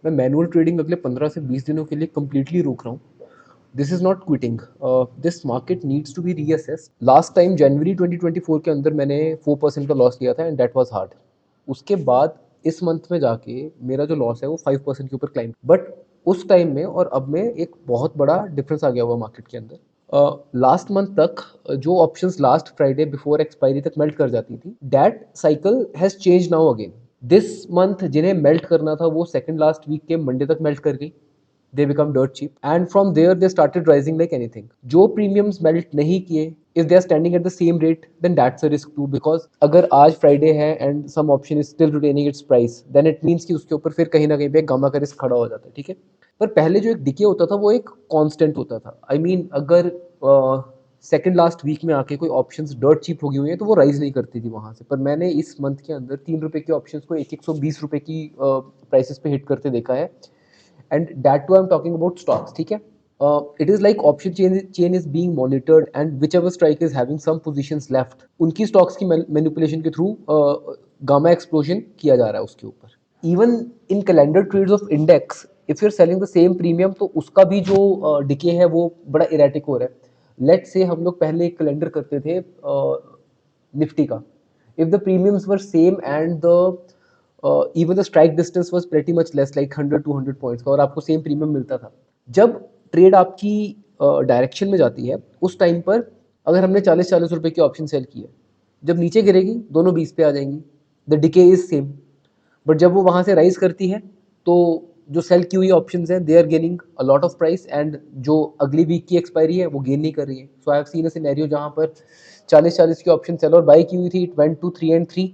मैं manual trading अगले 15 से 20 दिनों के लिए कंप्लीटली रोक रहा हूँ। This is not quitting, this market needs to be reassessed. Last time जनवरी 2024 के अंदर मैंने 4% का लॉस लिया था एंड दैट वाज हार्ड। उसके बाद इस मंथ में जाके मेरा जो लॉस है वो 5% के ऊपर क्लाइंब, बट उस टाइम में और अब में एक बहुत बड़ा डिफरेंस आ गया हुआ मार्केट के अंदर। लास्ट मंथ तक जो options last Friday before expiry तक मेल्ट कर जाती थी, that cycle has change now again. This month जिन्हें मेल्ट करना था वो सेकंड लास्ट वीक के मंडे तक मेल्ट कर गई। They become dirt cheap and from there they started rising like anything. जो premiums melt नहीं किए, if they are standing at the same rate, then that's a risk too, because अगर आज Friday है and some option is still retaining its price, then it means कि उसके ऊपर फिर कहीं ना कहीं पे गामा का रिस्क खड़ा हो जाता है, ठीक है। पर पहले जो एक डिके होता था वो एक कांस्टेंट होता था। आई मीन अगर सेकंड लास्ट वीक में आके कोई ऑप्शंस डर्ट चीप हो गई हुई है तो वो राइज नहीं करती थी वहां से, पर मैंने इस मंथ के अंदर 3 रुपए के ऑप्शंस को 120 रुपए की प्राइसेस पे हिट करते देखा है। And that too I am talking about stocks, ठीक है। It is like option chain is being monitored and whichever strike is having some positions left, उनकी स्टॉक्स की मैनिपुलेशन के थ्रू गामा एक्सप्लोजन किया जा रहा है उसके ऊपर। Even in calendar trades of index, if you are selling the same premium, तो उसका भी जो डिके है वो बड़ा इरेटिक हो रहा है। लेट से हम लोग पहले एक कैलेंडर करते थे निफ्टी का, if the premiums were same and the even the strike distance was pretty much less like 100-200 points का, और आपको सेम प्रीमियम मिलता था। जब ट्रेड आपकी डायरेक्शन में जाती है उस टाइम पर अगर हमने 40-40 रुपए की ऑप्शन सेल की है, जब नीचे गिरेगी दोनों 20 पे आ जाएंगी, the decay is same. But जब वो वहां से राइज करती है तो जो सेल की हुई ऑप्शंस हैं they are gaining a lot of price, and जो अगली वीक की एक्सपायरी है वो गेन नहीं कर रही है। So I have seen a scenario जहां पर 40-40 की ऑप्शन सेल और बाई की हुई थी, it went to 3 and 3,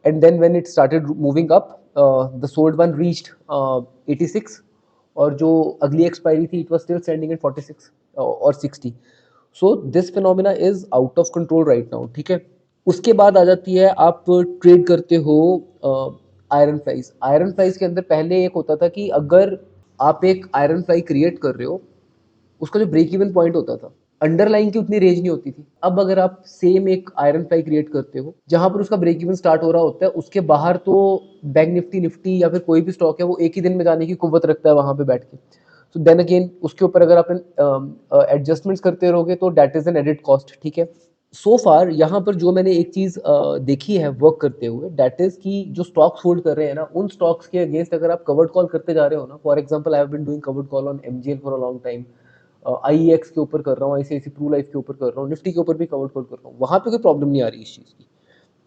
and then when it started moving up, the sold one reached 86, और जो अगली एक्सपायरी थी it was still standing at 46 और 60। So this phenomena is out of control right now, ठीक है। उसके बाद आ जाती है, आप ट्रेड करते हो आयरन फ्लाइज। आयरन फ्लाइज के अंदर पहले एक होता था कि अगर आप एक आयरन फ्लाई क्रिएट कर रहे हो, उसका जो ब्रेक इवन पॉइंट होता था, अंडरलाइन की उतनी रेंज नहीं होती थी। अब अगर आप सेम एक आयरन फ्लाई क्रिएट करते हो जहां पर उसका ब्रेक इवन स्टार्ट हो रहा होता है, उसके बाहर तो बैंक निफ्टी निफ्टी या फिर कोई भी स्टॉक है वो एक ही दिन में जाने की कुव्वत रखता है वहां पे बैठ के। सो देन अगेन उसके ऊपर अगर आप एडजस्टमेंट्स करते रहोगे तो that is an added cost, ठीक है। सो फार यहाँ पर जो मैंने एक चीज देखी है वर्क करते हुए, दैट इज कि जो स्टॉक्स होल्ड कर रहे हैं ना, उन स्टॉक्स के अगेंस्ट अगर आप कवर्ड कॉल करते जा रहे हो ना, for example I have been doing covered call on MGL for a long time, IEX के ऊपर कर रहा हूँ, आईसीआईसी प्रू लाइफ के ऊपर कर रहा हूँ, निफ्टी के ऊपर भी कवर्ड कॉल कर रहा हूँ, वहां पे कोई प्रॉब्लम नहीं आ रही इस चीज की।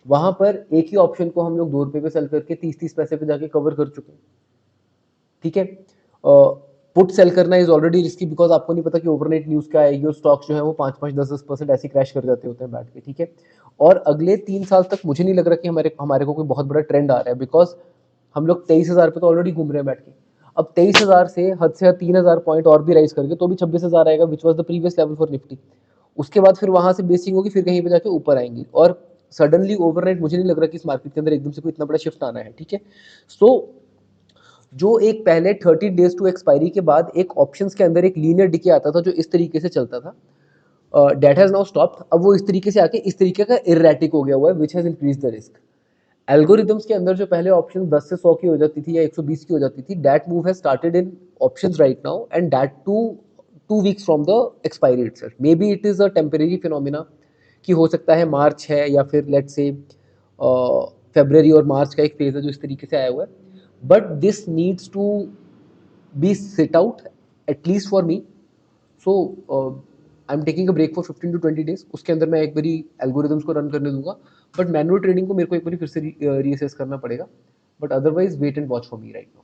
वहां पर एक ही ऑप्शन को हम लोग 2 रुपए पे सेल करके 30-30 पैसे पे जाके कवर कर चुके हैं, ठीक है। पुट सेल करना इज ऑलरेडी रिस्की, बिकॉज आपको नहीं पता कि ओवरनाइट न्यूज क्या आएगी और स्टॉक्स जो है वो 5-5 10-10% ऐसे क्रैश कर जाते होते हैं बैठ के, ठीक है। और अगले 3 साल तक मुझे नहीं लग रहा कि हमारे हमारे को कोई बहुत बड़ा ट्रेंड आ रहा है, बिकॉज हम लोग 23,000 पे तो ऑलरेडी घूम रहे हैं बैठ के। अब 23,000 से हद 3,000 पॉइंट और भी राइज करके तो भी 26,000 आएगा, which was the previous level for Nifty. उसके बाद फिर वहां से बेसिंग होगी, फिर कहीं पे जाके ऊपर आएंगी, और सडनली ओवरनाइट मुझे नहीं लग रहा कि इस मार्केट के अंदर एकदम से कोई इतना बड़ा शिफ्ट आना है, ठीक है। सो जो एक पहले 30 डेज टू एक्सपायरी के बाद एक ऑप्शंस के अंदर एक लीनियर डिके आता था जो इस तरीके से चलता था, डेट हैज नाउ स्टॉप्ड। अब वो इस तरीके से आके इस तरीके का इरेटिक हो गया हुआ है, which has increase the risk. Algorithms के अंदर जो पहले ऑप्शन 10 से 100 की हो जाती थी या 120 की हो जाती थी, that move has started in options right now, and that too 2 weeks from the expiry itself. May be it is a temporary phenomena, कि हो सकता है मार्च है या फिर लेट्स से फेब्रवरी और मार्च का एक फेज है जो इस तरीके से आया हुआ है, but this needs to be sit out at least for me. So I am taking a break for 15 to 20 days, उसके अंदर मैं एक बारी एल्गोरिदम्स को रन करने दूंगा, बट मैनुअल ट्रेडिंग को मेरे को एक बारी फिर से रीअसेस करना पड़ेगा, but otherwise wait and watch for me right now.